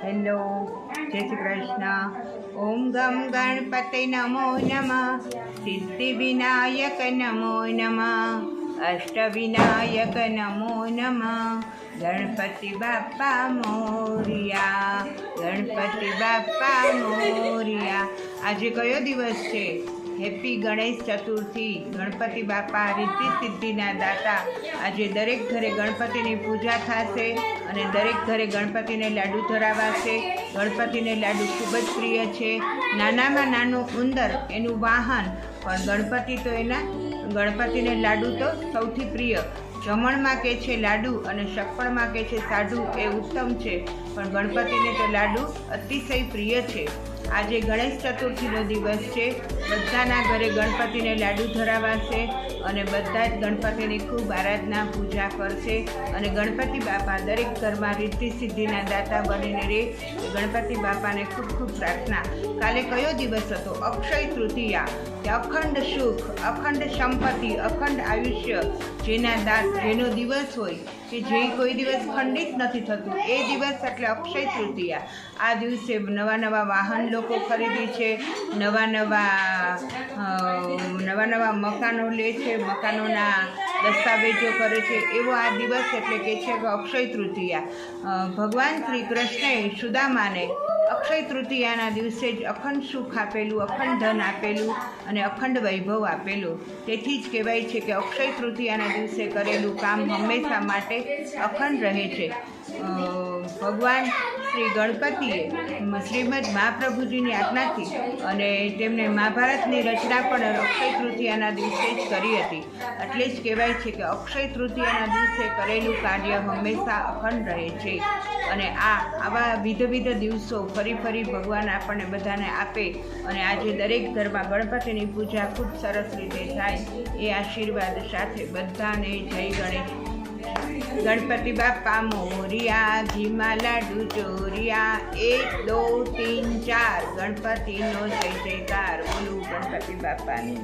Hello, જય શ્રી કૃષ્ણ. ઓમ ગમ ગણપતિ નમો નમઃ, સિદ્ધિ વિનાયક નમો નમઃ, અષ્ટ વિનાયક નમો નમઃ, ગણપતિ બાપા મોરિયા, ગણપતિ બાપા મોરિયા. આજે કયો દિવસ છે? હેપી ગણેશ ચતુર્થી. ગણપતિ બાપા રિદ્ધિ સિદ્ધિના દાતા. આજે દરેક ઘરે ગણપતિની પૂજા થશે અને દરેક ઘરે ગણપતિને લાડુ ધરાવાશે. ગણપતિને લાડુ ખૂબ જ પ્રિય છે. નાનામાં નાનું ઉંદર એનું વાહન, પણ ગણપતિ તો ગણપતિને લાડુ તો સૌથી પ્રિય. જમણમાં કે છે લાડુ અને શક્કરમાં કે છે સાડુ, એ ઉત્તમ છે, પણ ગણપતિને તો લાડુ અતિશય પ્રિય છે. આજે ગણેશ ચતુર્થીનો દિવસ છે. બધાના ઘરે ગણપતિને લાડુ ધરાવાશે અને બધા જ ગણપતિની ખૂબ આરાધના પૂજા કરશે અને ગણપતિ બાપા દરેક ઘરમાં રિદ્ધિ સિદ્ધિના દાતા બનીને રહે. ગણપતિ બાપાને ખૂબ ખૂબ પ્રાર્થના. કાલે કયો દિવસ હતો? અક્ષય તૃતીયા. કે અખંડ સુખ, અખંડ સંપત્તિ, અખંડ આયુષ્ય જેનો દિવસ હોય, કે જે કોઈ દિવસ ખંડિત નથી થતું, એ દિવસ એટલે અક્ષય તૃતીયા. આ દિવસે નવા નવા વાહન લોકો ખરીદે છે, નવા નવા મકાનો લે છે, મકાનોના દસ્તાવેજો કરે છે. એવો આ દિવસ એટલે કે છે કે અક્ષય તૃતીયા. ભગવાન શ્રી કૃષ્ણએ સુદામાને અક્ષય તૃતીયાના દિવસે જ અખંડ સુખ આપેલું, અખંડ ધન આપેલું અને અખંડ વૈભવ આપેલું. તેથી જ કહેવાય છે કે અક્ષય તૃતીયાના દિવસે કરેલું કામ હંમેશા માટે અખંડ રહે છે. ભગવાન શ્રી ગણપતિએ શ્રીમદ મહાપ્રભુજીની આજ્ઞાથી અને તેમને મહાભારતની રચના પણ અક્ષય તૃતીયાના દિવસે જ કરી હતી. એટલે જ કહેવાય છે કે અક્ષય તૃતીયાના દિવસે કરેલું કાર્ય હંમેશા અખંડ રહે છે. અને આવા વિધ દિવસો ફરી ભગવાન આપણને બધાને આપે અને આજે દરેક ઘરમાં ગણપતિની પૂજા ખૂબ સરસ રીતે થાય, એ આશીર્વાદ સાથે બધાને જય ગણેશ. ગણપતિ બાપા મોરિયા, ઘીમાં લાડુ ચોરિયા, 1 2 3 4 ગણપતિનો જય જયકાર. બોલું ગણપતિ બાપાની.